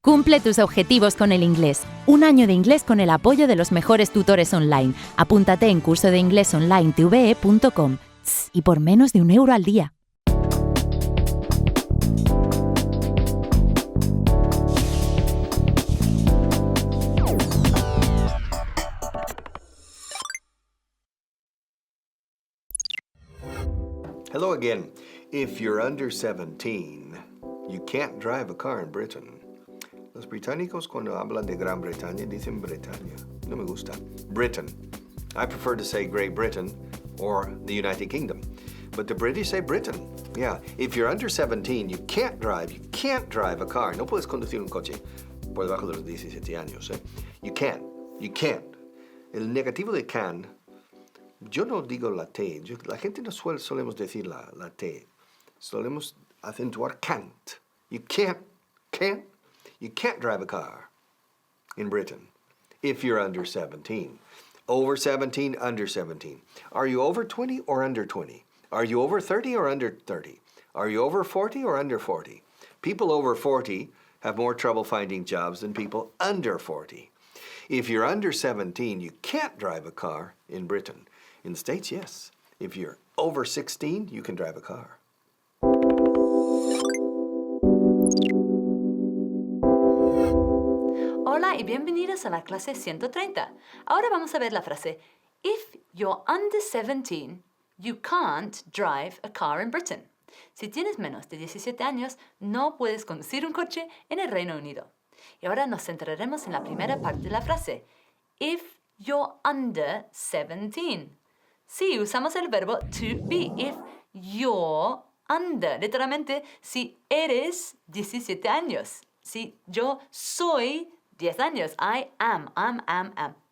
Cumple tus objetivos con el inglés. Un año de inglés con el apoyo de los mejores tutores online. Apúntate en cursodeinglesonline.tve.com y por menos de €1 al día. Hello again. If you're under 17, you can't drive a car in Britain. Los británicos cuando hablan de Gran Bretaña dicen Bretaña. No me gusta. Britain. I prefer to say Great Britain or the United Kingdom. But the British say Britain. Yeah. If you're under 17, you can't drive a car. No puedes conducir un coche por debajo de los 17 años. You can't. El negativo de can, yo no digo la T. La gente no solemos decir la T. Solemos acentuar can't. You can't drive a car in Britain if you're under 17. Over 17, under 17. Are you over 20 or under 20? Are you over 30 or under 30? Are you over 40 or under 40? People over 40 have more trouble finding jobs than people under 40. If you're under 17, you can't drive a car in Britain. In the States, yes. If you're over 16, you can drive a car. Hola y bienvenidos a la clase 130. Ahora vamos a ver la frase If you're under 17, you can't drive a car in Britain. Si tienes menos de 17 años, no puedes conducir un coche en el Reino Unido. Y ahora nos centraremos en la primera parte de la frase. If you're under 17. Sí, usamos el verbo to be. If you're under. Literalmente, si eres 17 años. Si yo soy 10 años. I am.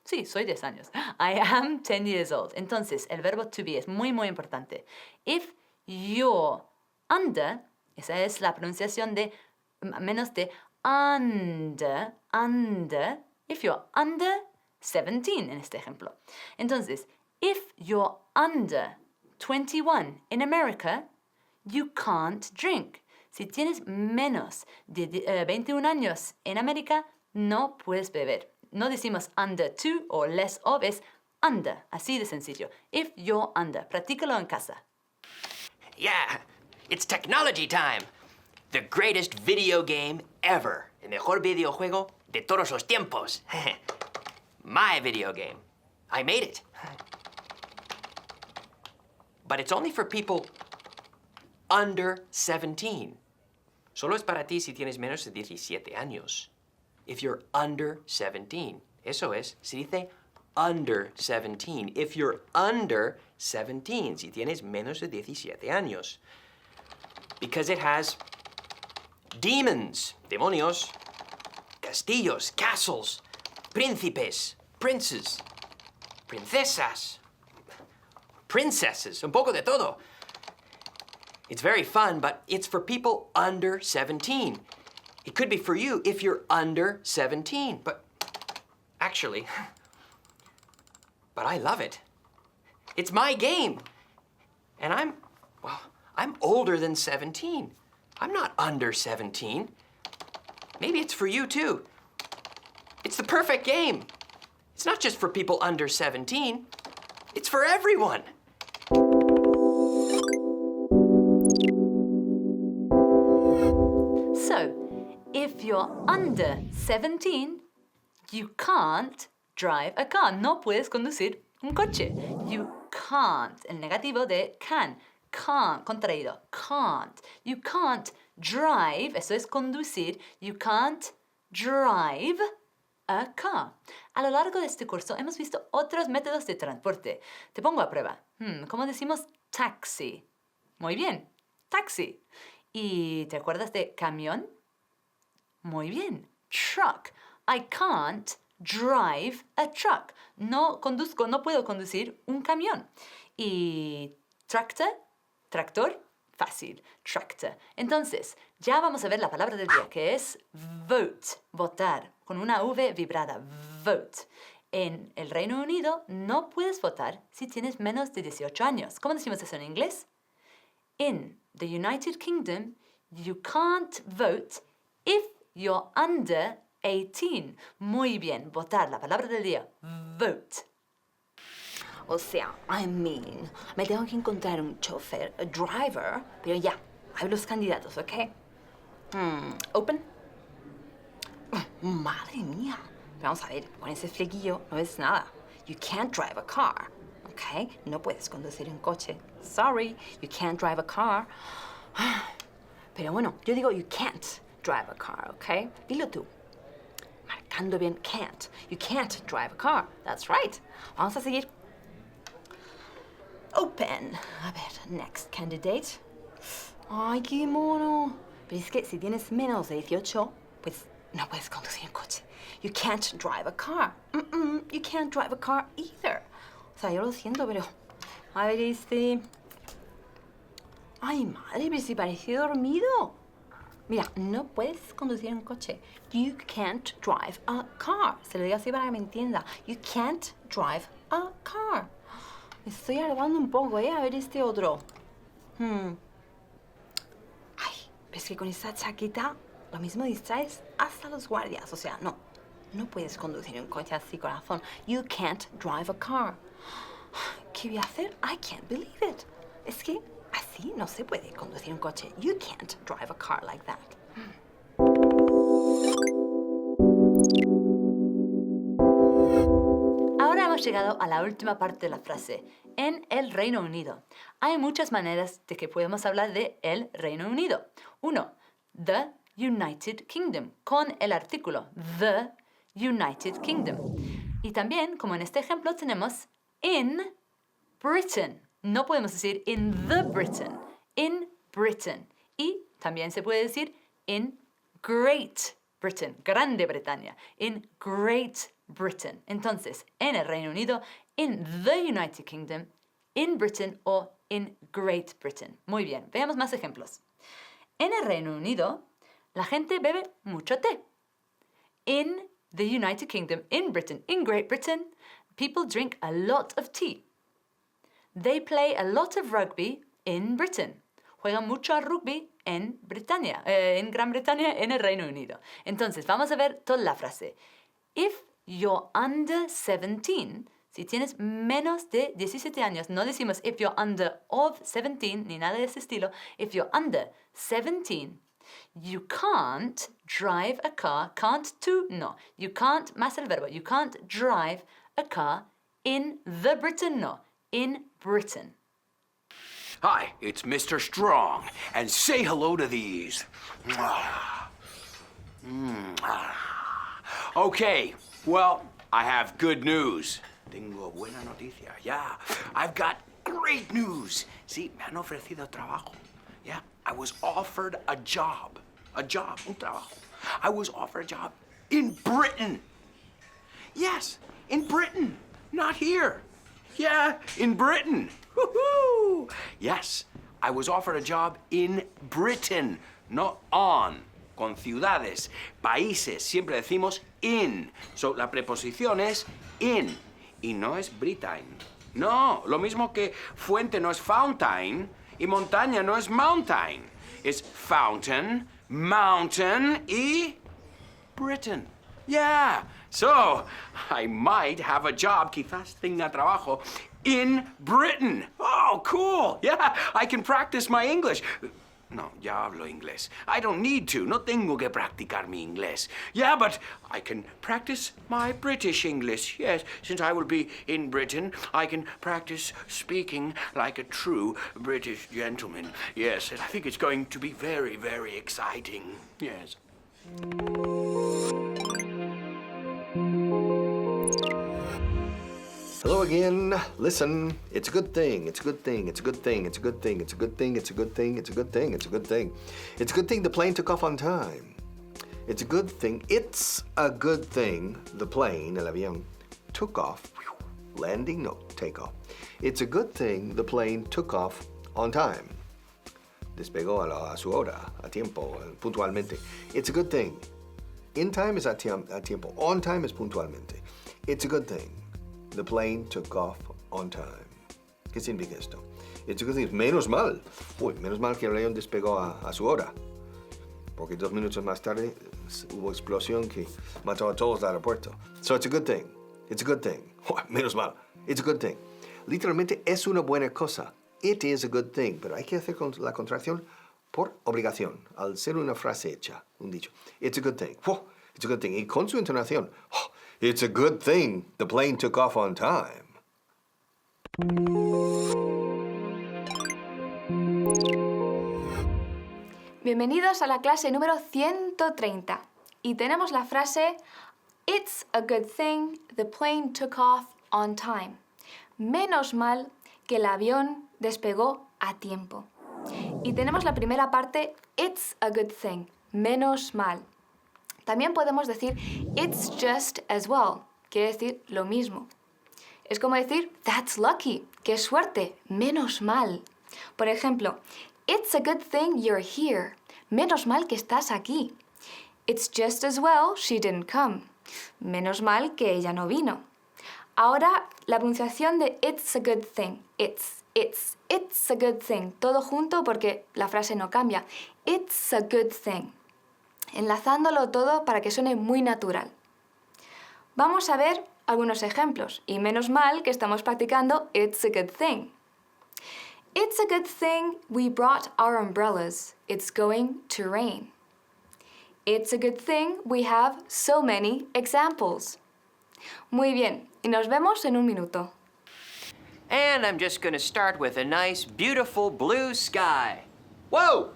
Sí, soy 10 años. I am 10 years old. Entonces, el verbo to be es muy, muy importante. If you're under, esa es la pronunciación de menos de under. If you're under 17 en este ejemplo. Entonces, if you're under 21 in America, you can't drink. Si tienes menos de 21 años en América, no puedes beber. No decimos under 2 o less of, es under. Así de sencillo. If you're under. Practícalo en casa. Yeah, it's technology time. The greatest video game ever. El mejor videojuego de todos los tiempos. My video game. I made it. But it's only for people under 17. Solo es para ti si tienes menos de 17 años. If you're under 17. Eso es, se dice under 17. If you're under 17, si tienes menos de 17 años. Because it has demons, demonios, castillos, castles, príncipes, princes, princesas, princesses, un poco de todo. It's very fun, but it's for people under 17. It could be for you if you're under 17, but actually, I love it. It's my game. And I'm older than 17. I'm not under 17. Maybe it's for you too. It's the perfect game. It's not just for people under 17. It's for everyone. So, if you're under 17, you can't drive a car. No puedes conducir un coche. You can't. El negativo de can. Can't. Contraído. Can't. You can't drive. Eso es conducir. You can't drive a car. A lo largo de este curso hemos visto otros métodos de transporte. Te pongo a prueba. ¿Cómo decimos taxi? Muy bien. Taxi. ¿Y te acuerdas de camión? Muy bien. Truck. I can't drive a truck. No puedo conducir un camión. ¿Y tractor? Tractor. Fácil. Tractor. Entonces, ya vamos a ver la palabra del día, que es vote. Votar. Con una V vibrada. Vote. En el Reino Unido no puedes votar si tienes menos de 18 años. ¿Cómo decimos eso en inglés? In the United Kingdom, you can't vote if you're under 18. Muy bien, votar, la palabra del día, vote. O sea, me tengo que encontrar un chofer, a driver, pero ya, hay los candidatos, ¿ok? Open. Madre mía. Vamos a ver, con ese flequillo no es nada. You can't drive a car, ¿ok? No puedes conducir un coche. Sorry, you can't drive a car. Pero bueno, yo digo you can't drive a car, ¿ok? Dilo tú. Marcando bien can't. You can't drive a car. That's right. Vamos a seguir. Open. A ver, next candidate. Ay, qué mono. Pero es que si tienes menos de 18, pues no puedes conducir un coche. You can't drive a car. You can't drive a car either. O sea, yo lo siento, pero... A ver, Ay, madre, pero si parecía dormido. Mira, no puedes conducir un coche. You can't drive a car. Se lo digo así para que me entienda. You can't drive a car. Me estoy alargando un poco, ¿eh? A ver este otro. Ay, pero es que con esta chaqueta lo mismo distraes hasta los guardias. O sea, no puedes conducir un coche así, corazón. You can't drive a car. ¿Qué voy a hacer? I can't believe it. Es que así no se puede conducir un coche. You can't drive a car like that. Ahora hemos llegado a la última parte de la frase, en el Reino Unido. Hay muchas maneras de que podemos hablar de el Reino Unido. 1. The United Kingdom, con el artículo The United Kingdom. Y también, como en este ejemplo, tenemos in Britain. No podemos decir in the Britain, in Britain. Y también se puede decir in Great Britain, Grande Bretaña, in Great Britain. Entonces, en el Reino Unido, in the United Kingdom, in Britain o in Great Britain. Muy bien, veamos más ejemplos. En el Reino Unido, la gente bebe mucho té. In the United Kingdom, in Britain, in Great Britain, people drink a lot of tea. They play a lot of rugby in Britain. Juegan mucho al rugby en Bretaña, en Gran Bretaña, en el Reino Unido. Entonces, vamos a ver toda la frase. If you're under 17, si tienes menos de 17 años, no decimos if you're under of 17, ni nada de ese estilo. If you're under 17, you can't drive a car, can't to, no. You can't, más el verbo, you can't drive a car in the Britain, no. In Britain. Hi, it's Mr. Strong, and say hello to these. Okay, well, I have good news. Tengo buena noticia, yeah. I've got great news. Sí, me han ofrecido trabajo. Yeah, I was offered a job. Un trabajo. I was offered a job in Britain. Yes, in Britain, not here. Yeah, in Britain. Woohoo! Yes, I was offered a job in Britain, not on. Con ciudades, países, siempre decimos in. So, la preposición es in. Y no es Britain. No, lo mismo que fuente no es fountain y montaña no es mountain. Es fountain, mountain y Britain. Yeah, so I might have a job, quizás tenga trabajo, in Britain. Oh, cool. Yeah, I can practice my English. No, ya hablo inglés. I don't need to. No tengo que practicar mi inglés. Yeah, but I can practice my British English. Yes, since I will be in Britain, I can practice speaking like a true British gentleman. Yes, and I think it's going to be very, very exciting. Yes. Hello again. Listen, it's a good thing. It's a good thing. It's a good thing. It's a good thing. It's a good thing. It's a good thing. It's a good thing. It's a good thing. It's a good thing the plane took off on time. It's a good thing. It's a good thing the plane, el avión, took off. Landing? No, take off. It's a good thing the plane took off on time. Despegó a su hora, a tiempo, puntualmente. It's a good thing. In time is a tiempo. On time is puntualmente. It's a good thing. The plane took off on time. ¿Qué significa esto? It's a good thing. Menos mal. Uy, menos mal que el avión despegó a su hora. Porque 2 minutos más tarde bombings. Hubo explosión que mató a todos el aeropuerto. So it's a good thing. It's a good thing. Menos mal. It's a good thing. Literalmente es una buena cosa. It is a good thing. Pero hay que hacer la contracción por obligación, al ser una frase hecha, un dicho. It's a good thing. It's a good thing. Y con su entonación. It's a good thing the plane took off on time. Bienvenidos a la clase número 130 y tenemos la frase It's a good thing the plane took off on time. Menos mal que el avión despegó a tiempo. Y tenemos la primera parte It's a good thing. Menos mal. También podemos decir It's just as well. Quiere decir lo mismo. Es como decir That's lucky. ¡Qué suerte! Menos mal. Por ejemplo, It's a good thing you're here. Menos mal que estás aquí. It's just as well she didn't come. Menos mal que ella no vino. Ahora, la pronunciación de it's a good thing. It's a good thing. Todo junto porque la frase no cambia. It's a good thing. Enlazándolo todo para que suene muy natural. Vamos a ver algunos ejemplos. Y menos mal que estamos practicando it's a good thing. It's a good thing we brought our umbrellas. It's going to rain. It's a good thing we have so many examples. Muy bien, y nos vemos en un minuto. And I'm just going to start with a nice, beautiful blue sky. Whoa!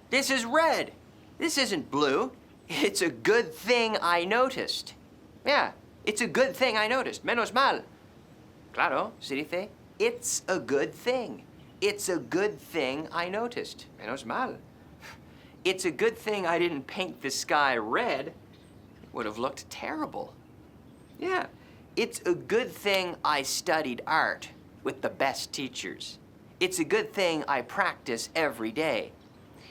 This is red. This isn't blue. It's a good thing I noticed. Yeah, it's a good thing I noticed. Menos mal. Claro, se dice, it's a good thing. It's a good thing I noticed. Menos mal. It's a good thing I didn't paint the sky red. It would have looked terrible. Yeah, it's a good thing I studied art with the best teachers. It's a good thing I practice every day.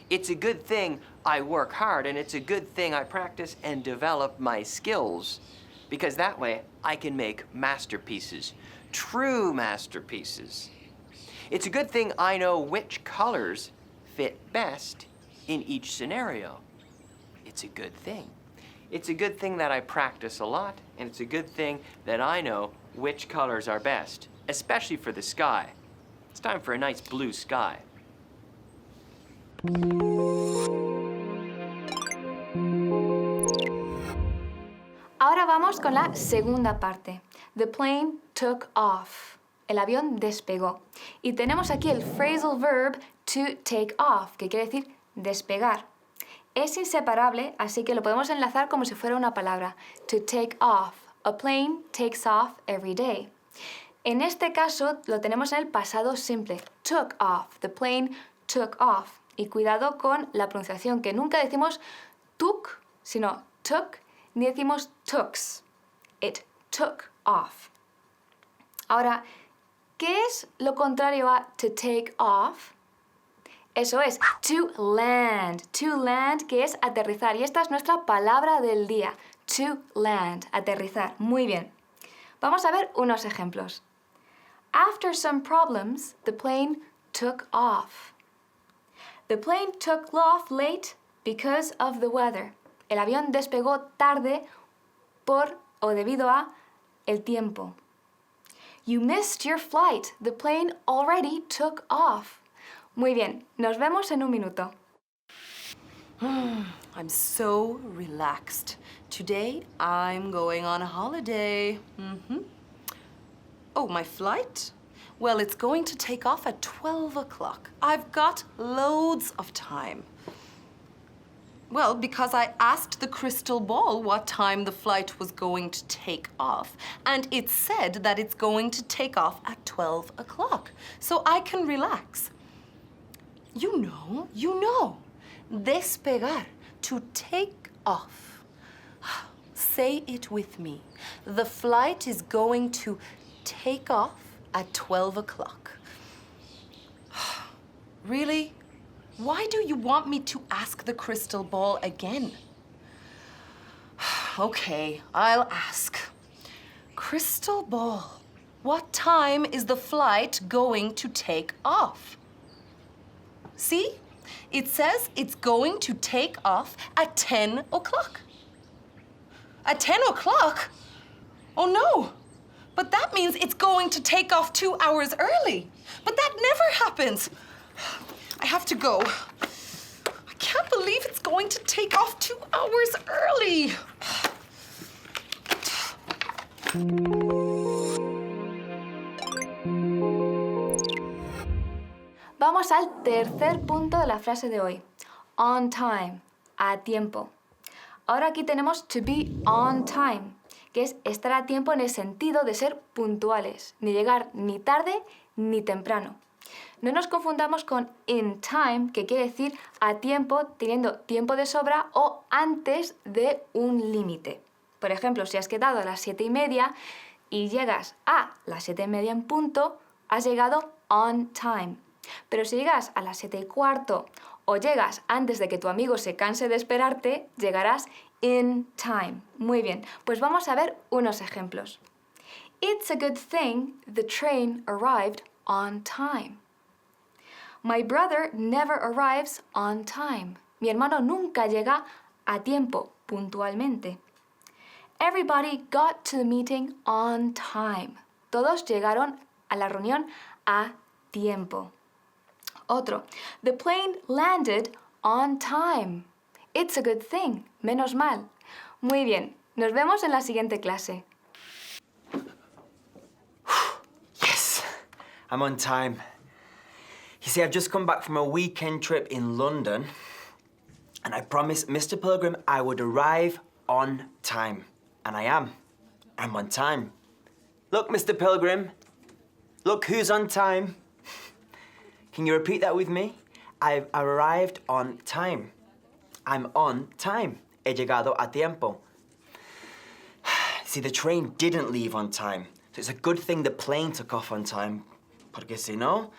It's a good thing I work hard, and it's a good thing I practice and develop my skills. Because that way, I can make masterpieces. True masterpieces. It's a good thing I know which colors fit best in each scenario. It's a good thing. It's a good thing that I practice a lot, and it's a good thing that I know which colors are best, especially for the sky. It's time for a nice blue sky. Ahora vamos con la segunda parte. The plane took off. El avión despegó. Y tenemos aquí el phrasal verb to take off, que quiere decir despegar. Es inseparable, así que lo podemos enlazar como si fuera una palabra. To take off. A plane takes off every day. En este caso lo tenemos en el pasado simple. Took off. The plane took off. Y cuidado con la pronunciación, que nunca decimos took, sino took, ni decimos tooks. It took off. Ahora, ¿qué es lo contrario a to take off? Eso es, to land. To land, que es aterrizar. Y esta es nuestra palabra del día. To land, aterrizar. Muy bien. Vamos a ver unos ejemplos. After some problems, the plane took off. The plane took off late because of the weather. El avión despegó tarde por o debido a el tiempo. You missed your flight. The plane already took off. Muy bien, nos vemos en un minuto. I'm so relaxed. Today, I'm going on a holiday. Oh, my flight? Well, it's going to take off at 12 o'clock. I've got loads of time. Well, because I asked the crystal ball what time the flight was going to take off, and it said that it's going to take off at 12 o'clock. So I can relax. You know. Despegar, to take off. Say it with me. The flight is going to take off at 12 o'clock. Really? Why do you want me to ask the crystal ball again? Okay, I'll ask. Crystal ball, what time is the flight going to take off? See? It says it's going to take off at 10 o'clock. At 10 o'clock? Oh no! But that means it's going to take off 2 hours early. But that never happens. I have to go. I can't believe it's going to take off 2 hours early. Vamos al tercer punto de la frase de hoy. On time, a tiempo. Ahora aquí tenemos to be on time, que es estar a tiempo en el sentido de ser puntuales, ni llegar ni tarde ni temprano. No nos confundamos con in time, que quiere decir a tiempo, teniendo tiempo de sobra o antes de un límite. Por ejemplo, si has quedado a las 7:30 y llegas a las 7:30 en punto, has llegado on time. Pero si llegas a las 7:15 o llegas antes de que tu amigo se canse de esperarte, llegarás in time. Muy bien, pues vamos a ver unos ejemplos. It's a good thing the train arrived on time. My brother never arrives on time. Mi hermano nunca llega a tiempo, puntualmente. Everybody got to the meeting on time. Todos llegaron a la reunión a tiempo. Otro. The plane landed on time. It's a good thing. Menos mal. Muy bien. Nos vemos en la siguiente clase. Yes, I'm on time. You see, I've just come back from a weekend trip in London, and I promised Mr. Pilgrim I would arrive on time. And I am. I'm on time. Look, Mr. Pilgrim. Look who's on time. Can you repeat that with me? I've arrived on time. I'm on time. He llegado a tiempo. See, the train didn't leave on time. So it's a good thing the plane took off on time. Porque si no...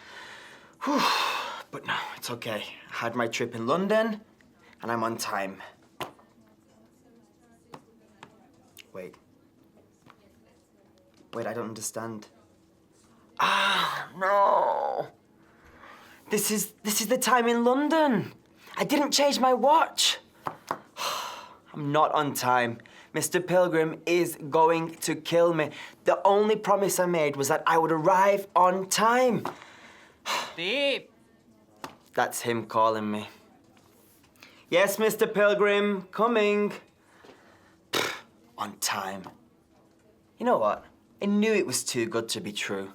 Whew, but no, it's okay. I had my trip in London, and I'm on time. Wait, I don't understand. Ah, no. This is the time in London. I didn't change my watch. I'm not on time. Mr. Pilgrim is going to kill me. The only promise I made was that I would arrive on time. Steve! That's him calling me. Yes, Mr. Pilgrim, coming. On time. You know what? I knew it was too good to be true.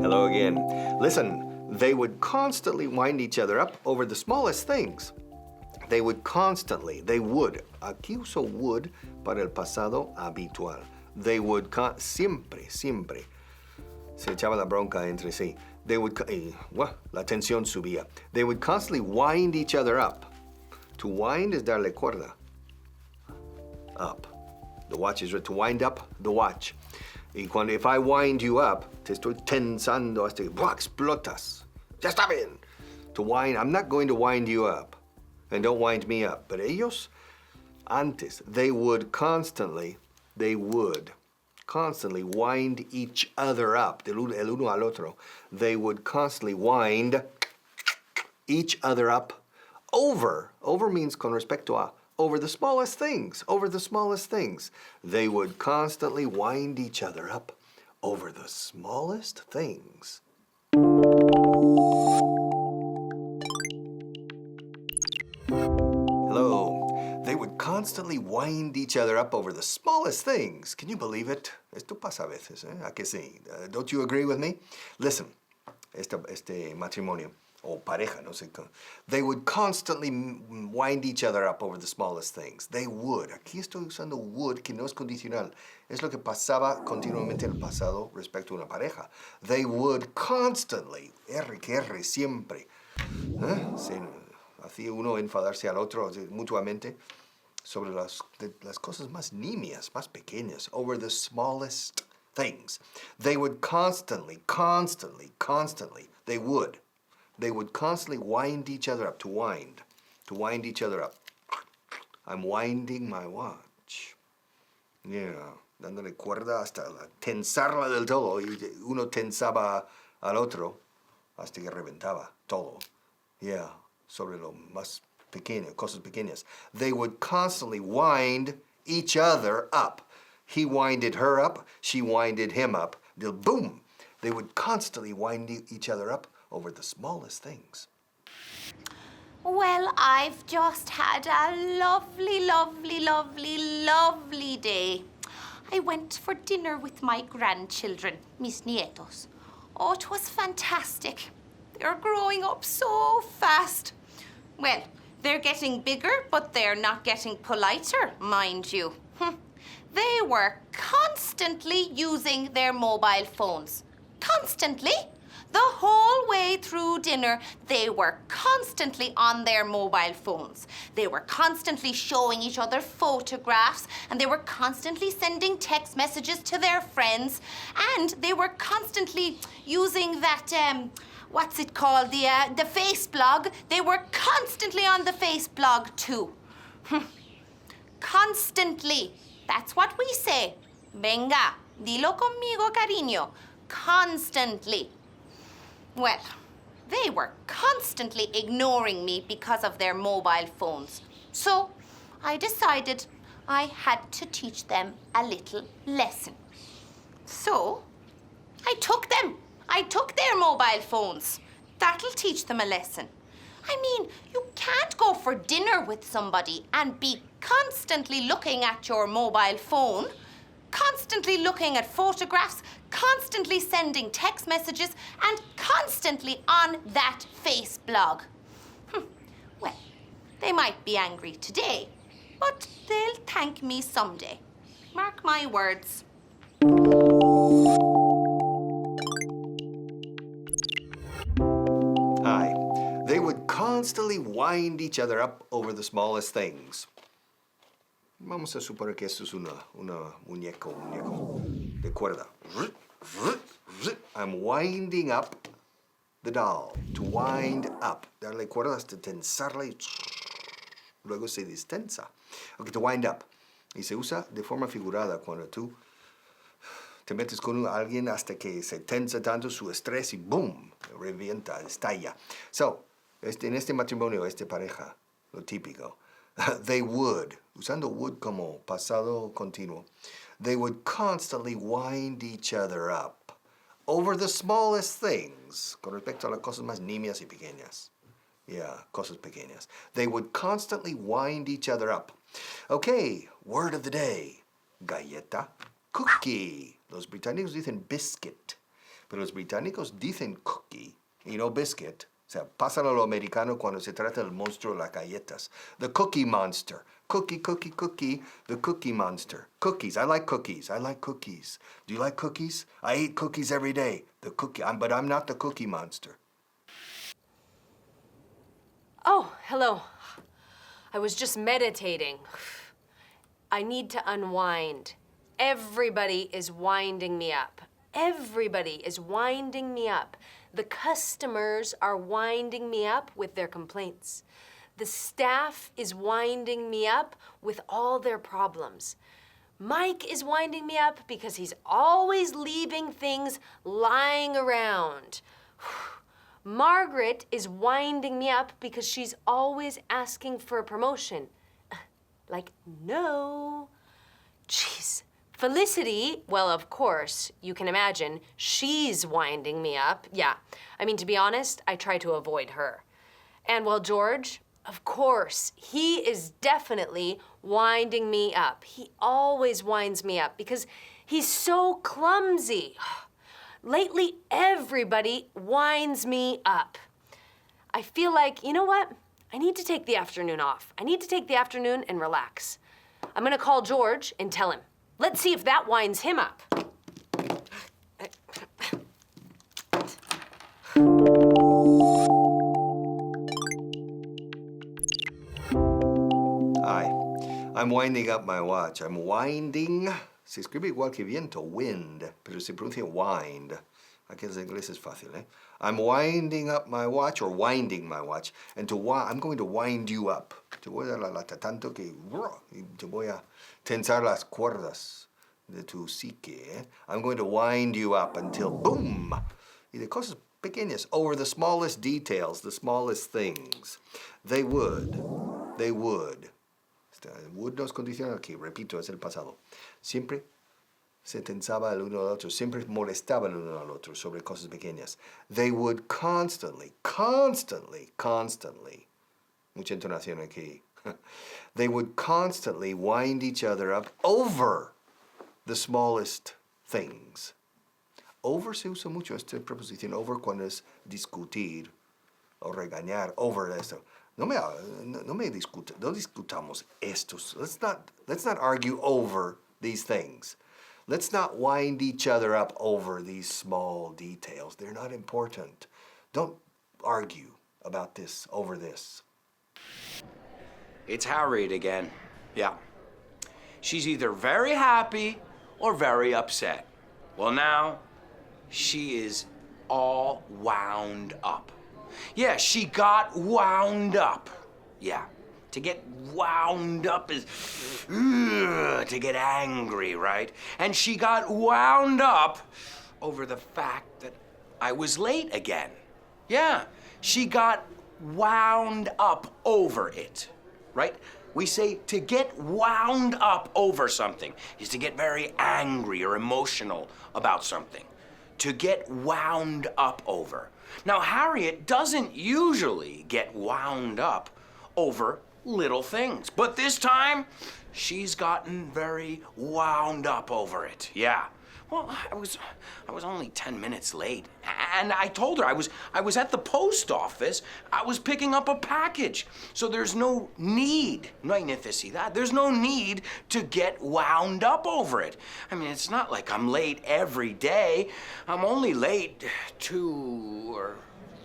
Hello again. Listen, they would constantly wind each other up over the smallest things. They would. Aquí uso would para el pasado habitual. They would siempre. Se echaba la bronca entre sí. They would, la tensión subía. They would constantly wind each other up. To wind is darle cuerda. Up. The watch is to wind up the watch. Y if I wind you up, te estoy tensando hasta que explotas. Ya está bien. To wind, I'm not going to wind you up. And don't wind me up. But ellos, antes, they would constantly wind each other up. El uno al otro. They would constantly wind each other up over. Over means con respecto a. Over the smallest things. They would constantly wind each other up over the smallest things. Hello. They would constantly wind each other up over the smallest things. Can you believe it? Esto pasa a veces, ¿eh? ¿A que sí? Don't you agree with me? Listen, este matrimonio, o pareja, no sé. They would constantly wind each other up over the smallest things. They would. Aquí estoy usando would, que no es condicional. Es lo que pasaba continuamente en el pasado respecto a una pareja. They would constantly, siempre. Sí, hacía uno enfadarse al otro mutuamente sobre las cosas más nimias, más pequeñas, over the smallest things. They would constantly, they would constantly wind each other up, to wind each other up. I'm winding my watch. Yeah, dándole cuerda hasta tensarla del todo. Y uno tensaba al otro hasta que reventaba todo. Yeah, sobre lo más pequeño, cosas pequeñas. They would constantly wind each other up. He winded her up, she winded him up. Till boom! They would constantly wind each other up over the smallest things. Well, I've just had a lovely, lovely, lovely, lovely day. I went for dinner with my grandchildren, mis nietos. Oh, it was fantastic. They're growing up so fast. Well, they're getting bigger, but they're not getting politer, mind you. They were constantly using their mobile phones. Constantly. The whole way through dinner, they were constantly on their mobile phones. They were constantly showing each other photographs, and they were constantly sending text messages to their friends, and they were constantly using that, what's it called, the face blog. They were constantly on the face blog too. Constantly. That's what we say. Venga, dilo conmigo, cariño. Constantly. Well, they were constantly ignoring me because of their mobile phones. So I decided I had to teach them a little lesson. So I took them. I took their mobile phones. That'll teach them a lesson. I mean, you can't go for dinner with somebody and be constantly looking at your mobile phone, constantly looking at photographs, constantly sending text messages, and constantly on that face blog. Well, they might be angry today, but they'll thank me someday. Mark my words. Hi. They would constantly wind each other up over the smallest things. Vamos a suponer que esto es una muñeco de cuerda. I'm winding up the doll. To wind up. Darle cuerda hasta tensarla y luego se distensa. Ok, to wind up. Y se usa de forma figurada cuando tú te metes con alguien hasta que se tensa tanto su estrés y boom, revienta, estalla. So, en este matrimonio, esta pareja, lo típico, they would, usando would como pasado continuo, they would constantly wind each other up over the smallest things, con respecto a las cosas más nimias y pequeñas. Yeah, cosas pequeñas. They would constantly wind each other up. Okay, word of the day, galleta, cookie. Los británicos dicen biscuit, pero los británicos dicen cookie y no biscuit. O sea, pasan a lo americano cuando se trata del monstruo de las galletas. The Cookie Monster. Cookie, cookie, cookie. The Cookie Monster. Cookies. I like cookies. I like cookies. Do you like cookies? I eat cookies every day. The cookie. But I'm not the Cookie Monster. Oh, hello. I was just meditating. I need to unwind. Everybody is winding me up. Everybody is winding me up. The customers are winding me up with their complaints. The staff is winding me up with all their problems. Mike is winding me up because he's always leaving things lying around. Margaret is winding me up because she's always asking for a promotion. Like, no. Jeez. Felicity, well, of course, you can imagine, she's winding me up. Yeah, I mean, to be honest, I try to avoid her. And well, George, of course, he is definitely winding me up. He always winds me up because he's so clumsy. Lately, everybody winds me up. I feel like, you know what? I need to take the afternoon off. I need to take the afternoon and relax. I'm gonna call George and tell him. Let's see if that winds him up. Hi. I'm winding up my watch. I'm winding. Se escribe igual que viento, wind, pero se pronuncia wind. Aquí en inglés es fácil, ¿eh? I'm winding up my watch or winding my watch. And I'm going to wind you up. Te voy a dar la lata tanto que te voy a tensar las cuerdas de tu psique. I'm going to wind you up until boom. Y de cosas pequeñas, over the smallest details, the smallest things. They would. Would no es condicional aquí, repito, es el pasado. Siempre se tensaba el uno al otro, siempre molestaba el uno al otro sobre cosas pequeñas. They would constantly, mucha entonación aquí. They would constantly wind each other up over the smallest things. Over se usa mucho esta preposición over cuando es discutir o regañar over esto. No discutamos estos. Let's not argue over these things. Let's not wind each other up over these small details. They're not important. Don't argue about this over this. It's Harriet again. Yeah. She's either very happy or very upset. Well, now, she is all wound up. Yeah, she got wound up. Yeah. To get wound up is to get angry, right? And she got wound up over the fact that I was late again. Yeah, she got wound up over it, right? We say to get wound up over something is to get very angry or emotional about something. To get wound up over. Now, Harriet doesn't usually get wound up over little things, but this time, she's gotten very wound up over it. Yeah. Well, I was only 10 minutes late, and I told her I was at the post office. I was picking up a package, so there's no need, no hay necesidad. There's no need to get wound up over it. I mean, it's not like I'm late every day. I'm only late 2 or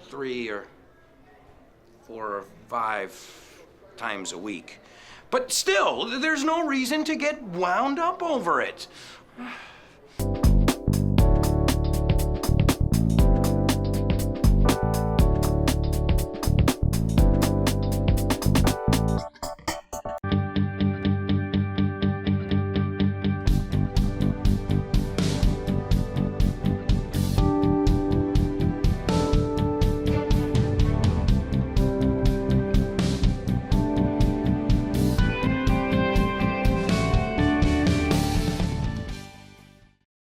3 or 4 or 5 times a week. But still, there's no reason to get wound up over it.